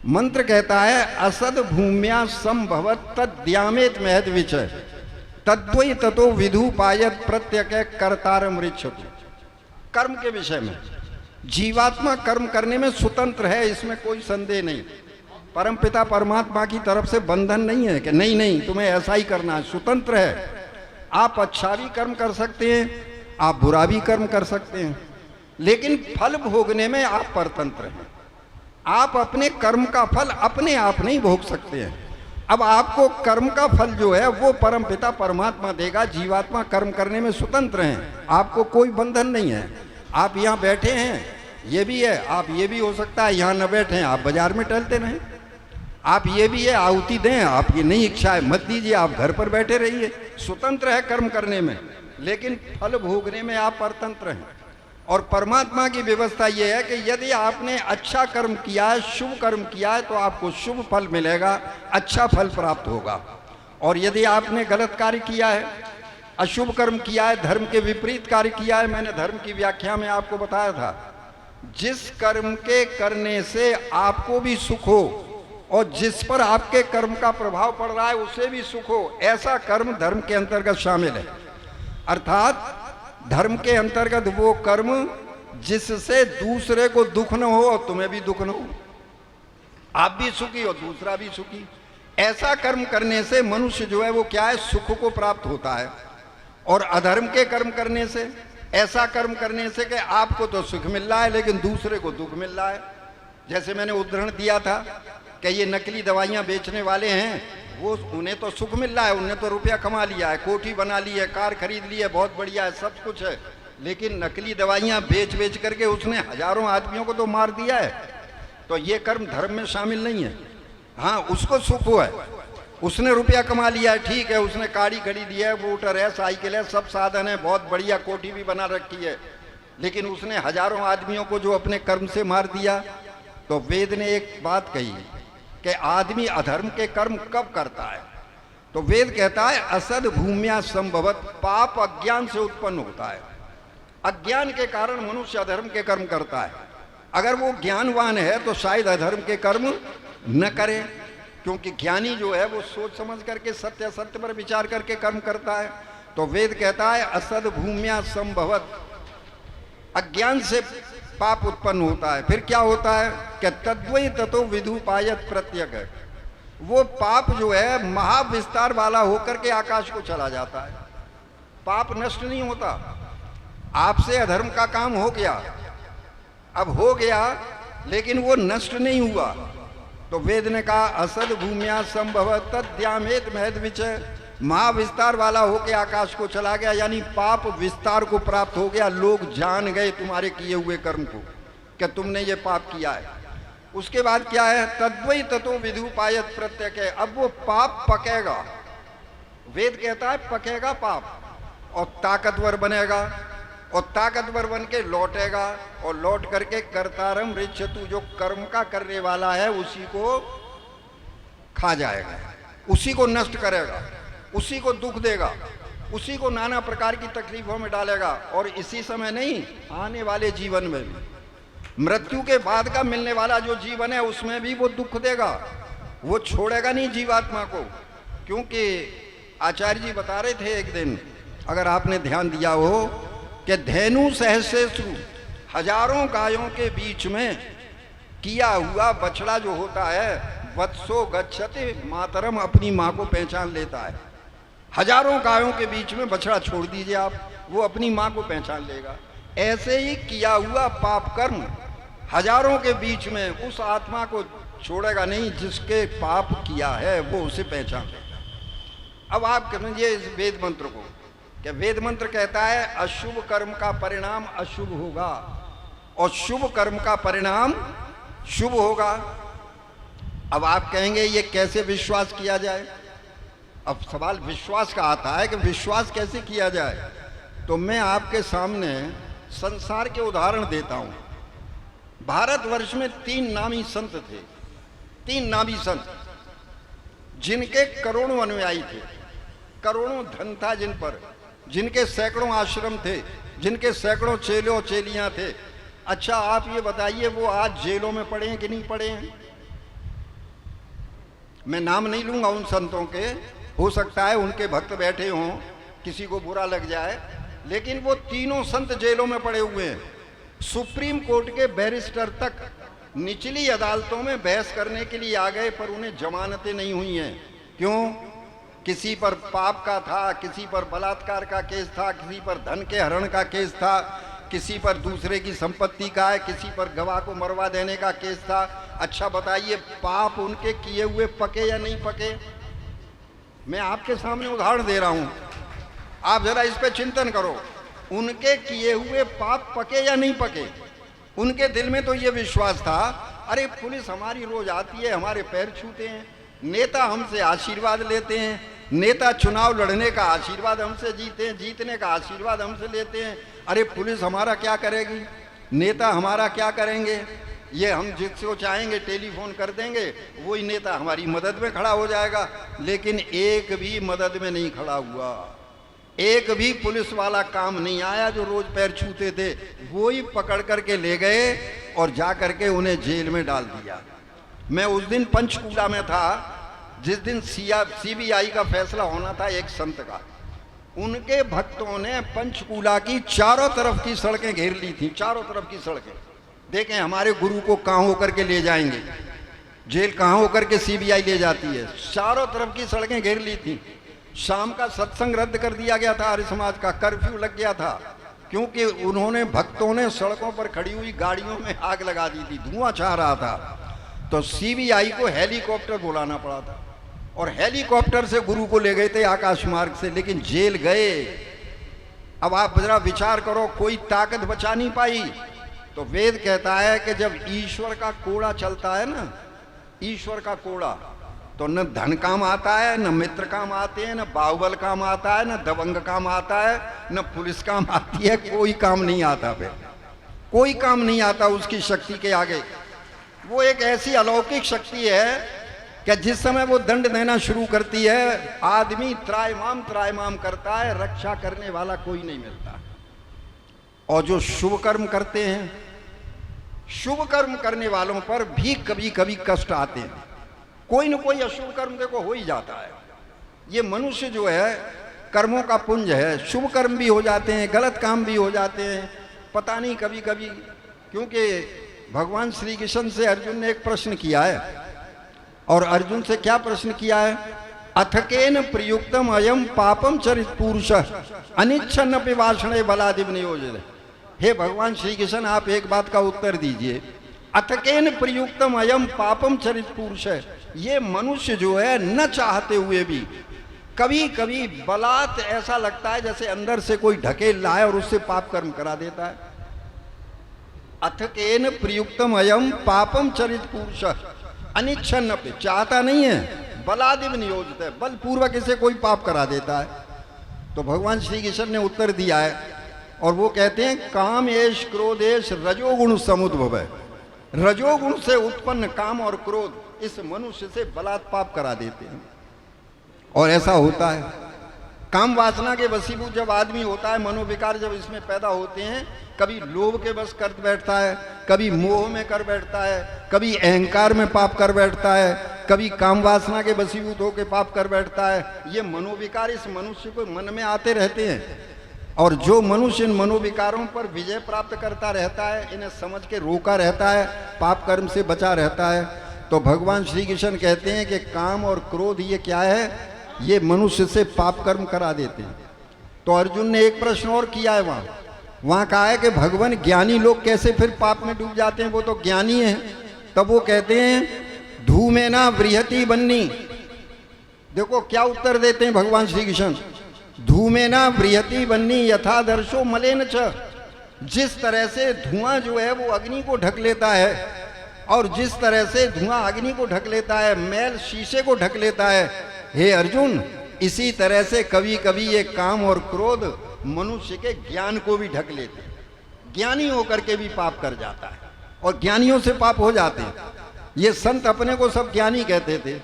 मंत्र कहता है असद भूम्या संभवत तद्यामेत महद विचय तद्वै ततो विधु पायत प्रत्यक कर्तारम ऋच्छतु। कर्म के विषय में जीवात्मा कर्म करने में स्वतंत्र है, इसमें कोई संदेह नहीं। परमपिता परमात्मा की तरफ से बंधन नहीं है कि नहीं नहीं तुम्हें ऐसा ही करना है, स्वतंत्र है। आप अच्छा भी कर्म कर सकते हैं, आप बुरा भी कर्म कर सकते हैं, लेकिन फल भोगने में आप परतंत्र हैं। आप अपने कर्म का फल अपने आप नहीं भोग सकते हैं। अब आपको कर्म का फल जो है वो परमपिता परमात्मा देगा। जीवात्मा कर्म करने में स्वतंत्र हैं, आपको कोई बंधन नहीं है। आप यहाँ बैठे हैं, ये भी है, आप ये भी हो सकता है यहाँ न बैठे हैं, आप बाजार में टहलते रहें। आप ये भी है, आहुति दें, आप ये नहीं इच्छा है मत दीजिए, आप घर पर बैठे रहिए। स्वतंत्र है कर्म करने में, लेकिन फल भोगने में आप परतंत्र हैं। और परमात्मा की व्यवस्था यह है कि यदि आपने अच्छा कर्म किया है, शुभ कर्म किया है, तो आपको शुभ फल मिलेगा, अच्छा फल प्राप्त होगा। और यदि आपने गलत कार्य किया है, अशुभ कर्म किया है, धर्म के विपरीत कार्य किया है, मैंने धर्म की व्याख्या में आपको बताया था, जिस कर्म के करने से आपको भी सुख हो और जिस पर आपके कर्म का प्रभाव पड़ रहा है उसे भी सुख हो, ऐसा कर्म धर्म के अंतर्गत शामिल है। अर्थात धर्म के अंतर्गत वो कर्म जिससे दूसरे को दुख न हो और तुम्हें भी दुख न हो, आप भी सुखी और दूसरा भी सुखी। ऐसा कर्म करने से मनुष्य जो है वो क्या है, सुख को प्राप्त होता है। और अधर्म के कर्म करने से, ऐसा कर्म करने से कि आपको तो सुख मिल रहा है लेकिन दूसरे को दुख मिल रहा है। जैसे मैंने उदाहरण दिया था कि ये नकली दवाइयाँ बेचने वाले हैं, वो उन्हें तो सुख मिल रहा है, उन्हें तो रुपया कमा लिया है, कोठी बना ली है, कार खरीद ली है, बहुत बढ़िया है, सब कुछ है, लेकिन नकली दवाइयाँ बेच बेच करके उसने हजारों आदमियों को तो मार दिया है। तो ये कर्म धर्म में शामिल नहीं है। हाँ, उसको सुख हुआ है, उसने रुपया कमा लिया है, ठीक है, उसने गाड़ी खरीदी है, मोटर है, साइकिल है, सब साधन है, बहुत बढ़िया, कोठी भी बना रखी है, लेकिन उसने हजारों आदमियों को जो अपने कर्म से मार दिया। तो वेद ने एक बात कही कि आदमी अधर्म के कर्म कब करता है, तो वेद कहता है असद भूम्या संभवत, पाप अज्ञान से उत्पन्न होता है। अज्ञान के कारण मनुष्य अधर्म के कर्म करता है। अगर वो ज्ञानवान है तो शायद अधर्म के कर्म न करे, क्योंकि ज्ञानी जो है वो सोच समझ करके सत्य सत्य पर विचार करके कर्म करता है। तो वेद कहता है असद भूम्या संभवत, अज्ञान से पाप उत्पन्न होता है। फिर क्या होता है कि तद्वै ततो विधु पायत प्रत्यक है, वो पाप जो है महाविस्तार वाला होकर के आकाश को चला जाता है। पाप नष्ट नहीं होता। आपसे अधर्म का काम हो गया, अब हो गया, लेकिन वो नष्ट नहीं हुआ। तो वेद ने कहा असद भूम्या संभव तद्यामेत महद विचय, महाविस्तार वाला होके आकाश को चला गया, यानी पाप विस्तार को प्राप्त हो गया। लोग जान गए तुम्हारे किए हुए कर्म को कि तुमने ये पाप किया है। उसके बाद क्या है, तद्वै ततो विधु पायत प्रत्यक है, अब वो पाप पकेगा। वेद कहता है पकेगा पाप, और ताकतवर बनेगा, और ताकतवर बन के लौटेगा, और लौट करके कर्तारम ऋच्छतु, जो कर्म का करने वाला है उसी को खा जाएगा, उसी को नष्ट करेगा, उसी को दुख देगा, उसी को नाना प्रकार की तकलीफों में डालेगा। और इसी समय नहीं, आने वाले जीवन में भी, मृत्यु के बाद का मिलने वाला जो जीवन है उसमें भी वो दुख देगा, वो छोड़ेगा नहीं जीवात्मा को। क्योंकि आचार्य जी बता रहे थे एक दिन, अगर आपने ध्यान दिया हो, कि धेनु सहस्रेषु, हजारों गायों के बीच में किया हुआ बछड़ा जो होता है, वत्सो गच्छति मातरम, अपनी माँ को पहचान लेता है। हजारों गायों के बीच में बछड़ा छोड़ दीजिए आप, वो अपनी माँ को पहचान लेगा। ऐसे ही किया हुआ पाप कर्म हजारों के बीच में उस आत्मा को छोड़ेगा नहीं जिसके पाप किया है, वो उसे पहचान लेगा। अब आप समझिए इस वेद मंत्र को, कि वेद मंत्र कहता है अशुभ कर्म का परिणाम अशुभ होगा और शुभ कर्म का परिणाम शुभ होगा। अब आप कहेंगे ये कैसे विश्वास किया जाए। अब सवाल विश्वास का आता है कि विश्वास कैसे किया जाए। तो मैं आपके सामने संसार के उदाहरण देता हूं। भारतवर्ष में 3 नामी संत थे, 3 नामी संत, जिनके करोड़ों अनुयायी थे, करोड़ों धन था जिन पर, जिनके सैकड़ों आश्रम थे, जिनके सैकड़ों चेलों चेलियां थे। अच्छा आप ये बताइए वो आज जेलों में पड़े हैं कि नहीं पड़े हैं? मैं नाम नहीं लूंगा उन संतों के, हो सकता है उनके भक्त बैठे हों, किसी को बुरा लग जाए, लेकिन वो तीनों संत जेलों में पड़े हुए हैं। सुप्रीम कोर्ट के बैरिस्टर तक निचली अदालतों में बहस करने के लिए आ गए, पर उन्हें जमानतें नहीं हुई हैं। क्यों? किसी पर पाप का था, किसी पर बलात्कार का केस था, किसी पर धन के हरण का केस था, किसी पर दूसरे की संपत्ति का है, किसी पर गवाह को मरवा देने का केस था। अच्छा बताइए, पाप उनके किए हुए पके या नहीं पके? मैं आपके सामने उदाहरण दे रहा हूं, आप जरा इस पे चिंतन करो। उनके किए हुए पाप पके या नहीं पके? उनके दिल में तो ये विश्वास था, अरे पुलिस हमारी रोज आती है, हमारे पैर छूते हैं, नेता हमसे आशीर्वाद लेते हैं, नेता चुनाव लड़ने का आशीर्वाद हमसे जीते हैं, जीतने का आशीर्वाद हमसे लेते हैं। अरे पुलिस हमारा क्या करेगी, नेता हमारा क्या करेंगे? ये हम जिसको चाहेंगे टेलीफोन कर देंगे, वही नेता हमारी मदद में खड़ा हो जाएगा। लेकिन एक भी मदद में नहीं खड़ा हुआ, एक भी पुलिस वाला काम नहीं आया जो रोज पैर छूते थे, वो ही पकड़ करके ले गए और जा करके उन्हें जेल में डाल दिया। मैं उस दिन पंचकूला में था जिस दिन सीबीआई का फैसला होना था एक संत का। उनके भक्तों ने पंचकूला की चारों तरफ की सड़कें घेर ली थी, चारों तरफ की सड़कें। देखें हमारे गुरु को कहाँ होकर के ले जाएंगे, जेल कहाँ होकर के सीबीआई ले जाती है। चारों तरफ की सड़कें घेर ली थी। शाम का सत्संग रद्द कर दिया गया था, आर्य समाज का कर्फ्यू लग गया था, क्योंकि उन्होंने भक्तों ने सड़कों पर खड़ी हुई गाड़ियों में आग लगा दी थी, धुआं छा रहा था। तो सीबीआई को हेलीकॉप्टर बुलाना पड़ा था और हेलीकॉप्टर से गुरु को ले गए थे आकाश मार्ग से, लेकिन जेल गए। अब आप जरा विचार करो, कोई ताकत बचा नहीं पाई। तो वेद कहता है कि जब ईश्वर का कोड़ा चलता है ना, ईश्वर का कोड़ा, तो न धन काम आता है, न मित्र काम आते हैं, न बाहुबल काम आता है, न दबंग काम आता है, न पुलिस काम आती है, कोई काम नहीं आता। फिर कोई काम नहीं आता उसकी शक्ति के आगे। वो एक ऐसी अलौकिक शक्ति है कि जिस समय वो दंड देना शुरू करती है, आदमी त्रायमाम करता है, रक्षा करने वाला कोई नहीं मिलता। और जो शुभ कर्म करते हैं, शुभ कर्म करने वालों पर भी कभी कभी कष्ट आते हैं। कोई न कोई अशुभ कर्म देखो हो ही जाता है। ये मनुष्य जो है कर्मों का पुंज है, शुभ कर्म भी हो जाते हैं, गलत काम भी हो जाते हैं, पता नहीं कभी कभी। क्योंकि भगवान श्री कृष्ण से अर्जुन ने एक प्रश्न किया है, और अर्जुन से क्या प्रश्न किया है? अथकेन प्रयुक्तम अयम पापम चरित पुरुष अनिच्छन पिवाषणे बलादिव नियोजित। हे भगवान श्री कृष्ण, आप एक बात का उत्तर दीजिए। अथकेन प्रयुक्तम अयम पापम चरित पुरुष, ये मनुष्य जो है न चाहते हुए भी कभी कभी बलात् ऐसा लगता है जैसे अंदर से कोई ढकेल लाए और उससे पाप कर्म करा देता है। अथकेन प्रयुक्तम अयम पापम चरित पुरुष अनिच्छन, चाहता नहीं है, बलादिव नियोजित है, बलपूर्वक इसे कोई पाप करा देता है। तो भगवान श्री कृष्ण ने उत्तर दिया है, और वो कहते हैं काम एश क्रोधेश रजोगुण समुद्भव है। रजोगुण से उत्पन्न काम और क्रोध इस मनुष्य से बलात् पाप करा देते हैं। और ऐसा होता है, काम वासना के वशीभूत जब आदमी होता है, मनोविकार जब इसमें पैदा होते हैं, कभी लोभ के बस कर बैठता है, कभी मोह में कर बैठता है, कभी अहंकार में पाप कर बैठता है, कभी काम वासना के वशीभूत होकर पाप कर बैठता है। ये मनोविकार इस मनुष्य को मन में आते रहते हैं, और जो मनुष्य इन मनोविकारों पर विजय प्राप्त करता रहता है, इन्हें समझ के रोका रहता है, पाप कर्म से बचा रहता है। तो भगवान श्री कृष्ण कहते हैं कि काम और क्रोध ये क्या है, ये मनुष्य से पाप कर्म करा देते हैं। तो अर्जुन ने एक प्रश्न और किया है, वहां कहा है कि भगवान ज्ञानी लोग कैसे फिर पाप में डूब जाते हैं, वो तो ज्ञानी है। तब वो कहते हैं धूमेना वृहति बन्नी। देखो क्या उत्तर देते हैं भगवान श्री कृष्ण, धूमेना वृहति बन्नी यथादर्शो मलेन च। जिस तरह से धुआं जो है वो अग्नि को ढक लेता है, और जिस तरह से धुआं अग्नि को ढक लेता है, मैल शीशे को ढक लेता है, हे अर्जुन, इसी तरह से कभी कभी ये काम और क्रोध मनुष्य के ज्ञान को भी ढक लेते हैं। ज्ञानी होकर के भी पाप कर जाता है, और ज्ञानियों से पाप हो जाते हैं। ये संत अपने को सब ज्ञानी कहते थे,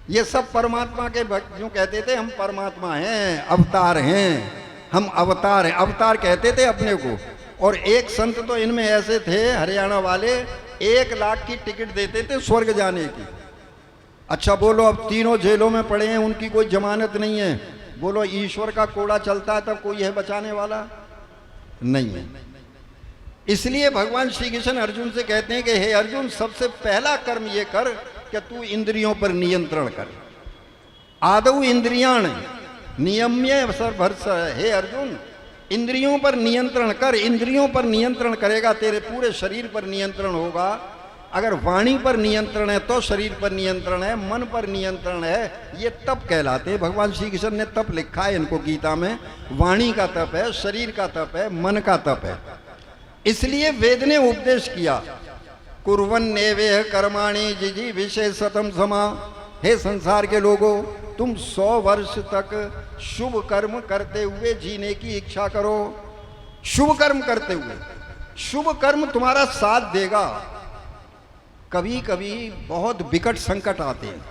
ये सब परमात्मा के भक्त यूं कहते थे, हम परमात्मा हैं, अवतार हैं, हम अवतार हैं, अवतार कहते थे अपने को। और एक संत तो इनमें ऐसे थे, हरियाणा वाले, 1 लाख की टिकट देते थे स्वर्ग जाने की। अच्छा बोलो, अब तीनों जेलों में पड़े हैं, उनकी कोई जमानत नहीं है, बोलो ईश्वर का कोड़ा चलता है तब कोई है बचाने वाला? नहीं है। इसलिए भगवान श्री कृष्ण अर्जुन से कहते हैं कि हे अर्जुन, सबसे पहला कर्म ये कर कि तू इंद्रियों पर नियंत्रण कर। आदौ इंद्रियाण नियम्य सर्वभर्ष। हे अर्जुन, इंद्रियों पर नियंत्रण कर। इंद्रियों पर नियंत्रण करेगा तेरे पूरे शरीर पर नियंत्रण होगा। अगर वाणी पर नियंत्रण है तो शरीर पर नियंत्रण है, मन पर नियंत्रण है, ये तप कहलाते हैं। भगवान श्री कृष्ण ने तप लिखा है इनको गीता में। वाणी का तप है, शरीर का तप है, मन का तप है। इसलिए वेद ने उपदेश किया, कुर्वन्नेवेह कर्माणि जिजी विशेषतम समा। हे संसार के लोगों, तुम 100 वर्ष तक शुभ कर्म करते हुए जीने की इच्छा करो। शुभ कर्म करते हुए, शुभ कर्म तुम्हारा साथ देगा। कभी कभी बहुत विकट संकट आते हैं,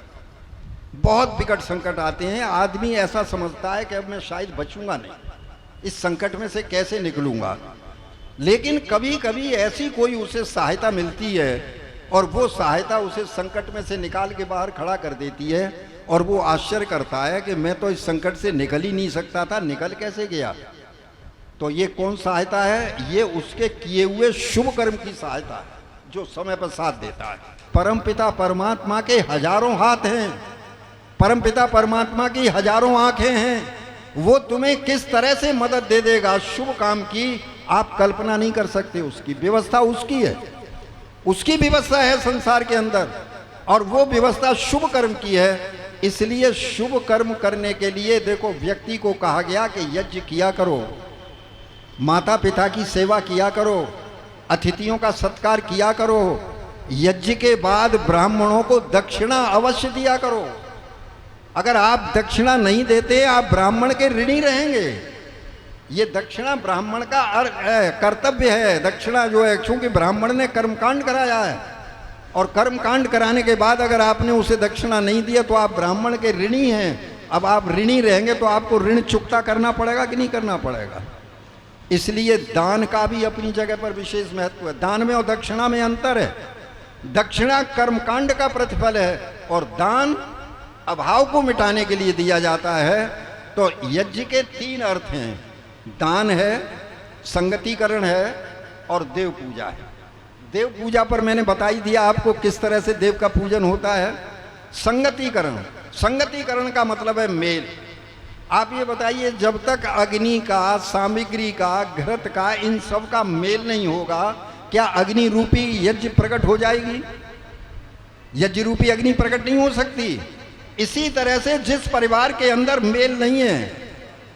बहुत विकट संकट आते हैं। आदमी ऐसा समझता है कि अब मैं शायद बचूंगा नहीं, इस संकट में से कैसे निकलूंगा। लेकिन कभी कभी ऐसी कोई उसे सहायता मिलती है और वो सहायता उसे संकट में से निकाल के बाहर खड़ा कर देती है, और वो आश्चर्य करता है कि मैं तो इस संकट से निकल ही नहीं सकता था, निकल कैसे गया। तो ये कौन सहायता है? ये उसके किए हुए शुभ कर्म की सहायता है जो समय पर साथ देता है। परमपिता परमात्मा के हजारों हाथ हैं, परमपिता परमात्मा की हजारों आंखें हैं। वो तुम्हें किस तरह से मदद दे देगा शुभ काम की, आप कल्पना नहीं कर सकते। उसकी व्यवस्था उसकी है, उसकी व्यवस्था है संसार के अंदर, और वो व्यवस्था शुभ कर्म की है। इसलिए शुभ कर्म करने के लिए देखो, व्यक्ति को कहा गया कि यज्ञ किया करो, माता पिता की सेवा किया करो, अतिथियों का सत्कार किया करो, यज्ञ के बाद ब्राह्मणों को दक्षिणा अवश्य दिया करो। अगर आप दक्षिणा नहीं देते, आप ब्राह्मण के ऋणी रहेंगे। ये दक्षिणा ब्राह्मण का कर्तव्य है। दक्षिणा जो है, क्योंकि ब्राह्मण ने कर्मकांड कराया है, और कर्मकांड कराने के बाद अगर आपने उसे दक्षिणा नहीं दिया तो आप ब्राह्मण के ऋणी हैं। अब आप ऋणी रहेंगे तो आपको ऋण चुकता करना पड़ेगा कि नहीं करना पड़ेगा। इसलिए दान का भी अपनी जगह पर विशेष महत्व है। दान में और दक्षिणा में अंतर है। दक्षिणा कर्मकांड का प्रतिफल है, और दान अभाव को मिटाने के लिए दिया जाता है। तो यज्ञ के 3 अर्थ हैं, दान है, संगतिकरण है, और देव पूजा है। देव पूजा पर मैंने बता ही दिया आपको किस तरह से देव का पूजन होता है। संगतिकरण, संगतिकरण का मतलब है मेल। आप ये बताइए, जब तक अग्नि का, सामग्री का, घृत का, इन सब का मेल नहीं होगा, क्या अग्नि रूपी यज्ञ प्रकट हो जाएगी? यज्ञ रूपी अग्नि प्रकट नहीं हो सकती। इसी तरह से जिस परिवार के अंदर मेल नहीं है,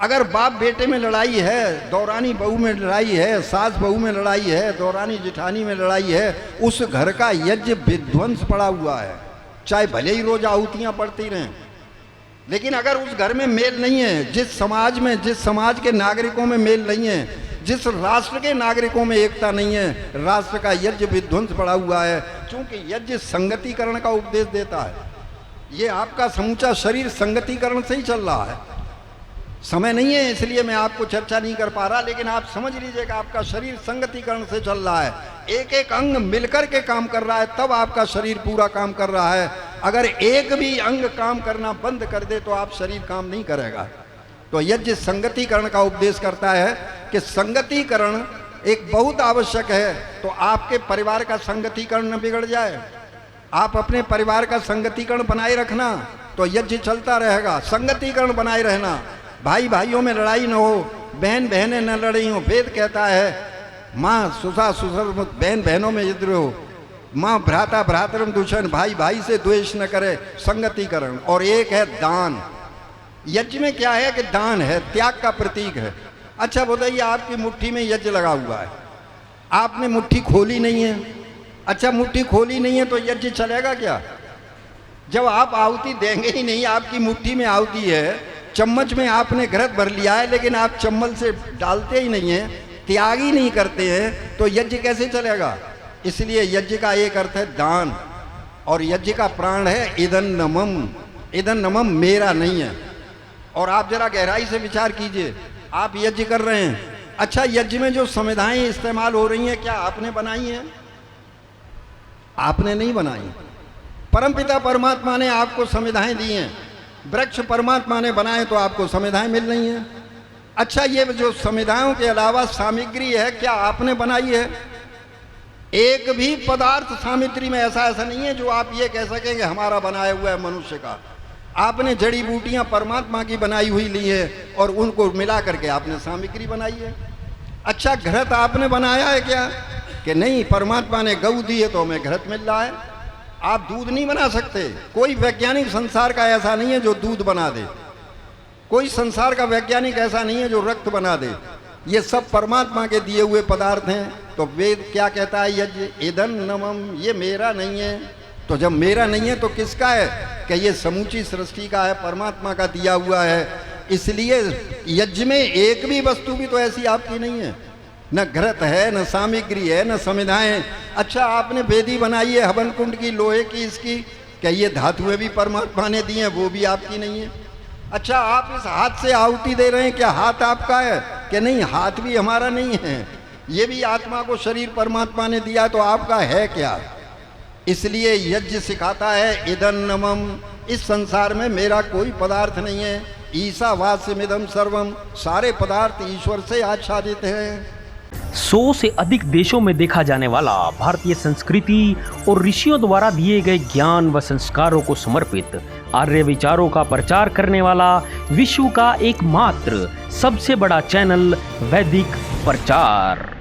अगर बाप बेटे में लड़ाई है, दौरानी बहू में लड़ाई है, सास बहू में लड़ाई है, दौरानी जिठानी में लड़ाई है, उस घर का यज्ञ विध्वंस पड़ा हुआ है, चाहे भले ही रोज आहुतियां पड़ती रहें। लेकिन अगर उस घर में मेल नहीं है, जिस समाज में, जिस समाज के नागरिकों में मेल नहीं है, जिस राष्ट्र के नागरिकों में एकता नहीं है, राष्ट्र का यज्ञ विध्वंस पड़ा हुआ है। क्योंकि यज्ञ संगतिकरण का उपदेश देता है। ये आपका समूचा शरीर संगतिकरण से ही चल रहा है। समय नहीं है इसलिए मैं आपको चर्चा नहीं कर पा रहा, लेकिन आप समझ लीजिए कि आपका शरीर संगतिकरण से चल रहा है। एक एक अंग मिलकर के काम कर रहा है, तब आपका शरीर पूरा काम कर रहा है। अगर एक भी अंग काम करना बंद कर दे तो आप शरीर काम नहीं करेगा। तो यज्ञ संगतिकरण का उपदेश करता है कि संगतिकरण एक बहुत आवश्यक है। तो आपके परिवार का संगतिकरण न बिगड़ जाए, आप अपने परिवार का संगतिकरण बनाए रखना, तो यज्ञ चलता रहेगा। संगतिकरण बनाए रहना, भाई भाइयों में लड़ाई न हो, बहन बहनें न लड़ी हो। वेद कहता है माँ सुसा सुसर, बहन बहनों में युद्ध हो, माँ भ्राता भ्रातरम दूषण, भाई भाई से द्वेष न करे। संगतिकरण। और एक है दान। यज्ञ में क्या है कि दान है, त्याग का प्रतीक है। अच्छा बताइए, आपकी मुट्ठी में यज्ञ लगा हुआ है, आपने मुट्ठी खोली नहीं है। अच्छा मुट्ठी खोली नहीं है तो यज्ञ चलेगा क्या? जब आप आहुति देंगे ही नहीं, आपकी मुट्ठी में आहुति है, चम्मच में आपने घृत भर लिया है, लेकिन आप चम्मच से डालते ही नहीं है, त्याग ही नहीं करते हैं, तो यज्ञ कैसे चलेगा? इसलिए यज्ञ का एक अर्थ है दान, और यज्ञ का प्राण है इदन नमम। इदन नमम मेरा नहीं है। और आप जरा गहराई से विचार कीजिए, आप यज्ञ कर रहे हैं, अच्छा यज्ञ में जो संविधाएं इस्तेमाल हो रही हैं क्या आपने बनाई हैं? आपने नहीं बनाई। परमपिता परमात्मा ने आपको संविधाएं दी हैं, वृक्ष परमात्मा ने बनाए तो आपको संविधाएं मिल रही हैं। अच्छा, ये जो संविधाओं के अलावा सामग्री है, क्या आपने बनाई है? एक भी पदार्थ सामग्री में ऐसा नहीं है जो आप ये कह सकेंगे हमारा बनाया हुआ है मनुष्य का। आपने जड़ी बूटियां परमात्मा की बनाई हुई ली है और उनको मिला करके आपने सामग्री बनाई है। अच्छा, घृत आपने बनाया है क्या? कि नहीं, परमात्मा ने गऊ दी है तो हमें घृत मिल रहा है। आप दूध नहीं बना सकते। कोई वैज्ञानिक संसार का ऐसा नहीं है जो दूध बना दे, कोई संसार का वैज्ञानिक ऐसा नहीं है जो रक्त बना दे। ये सब परमात्मा के दिए हुए पदार्थ हैं। तो वेद क्या कहता है? यज्ञ इदं नमम, ये मेरा नहीं है। तो जब मेरा नहीं है तो किसका है? कि ये समूची सृष्टि का है, परमात्मा का दिया हुआ है। इसलिए यज्ञ में एक भी वस्तु भी तो ऐसी आपकी नहीं है, न घृत है, न सामग्री है, न संविधाएं। अच्छा, आपने वेदी बनाई है हवन कुंड की, लोहे की, इसकी, क्या ये धातुएं भी परमात्मा ने दी हैं? वो भी आपकी नहीं है। अच्छा, आप इस हाथ से आहुति दे रहे हैं, क्या हाथ आपका है? कि नहीं, हाथ भी हमारा नहीं है। ये भी आत्मा को शरीर परमात्मा ने दिया, तो आपका है क्या? इसलिए यज्ञ सिखाता है इदं नमम, इस संसार में मेरा कोई पदार्थ नहीं है। ईशावास्यमिदं सर्वम, सारे पदार्थ ईश्वर से आच्छादित हैं। 100 से अधिक देशों में देखा जाने वाला भारतीय संस्कृति और ऋषियों द्वारा दिए गए ज्ञान व संस्कारों को समर्पित आर्य विचारों का प्रचार करने वाला विश्व का एकमात्र सबसे बड़ा चैनल वैदिक प्रचार।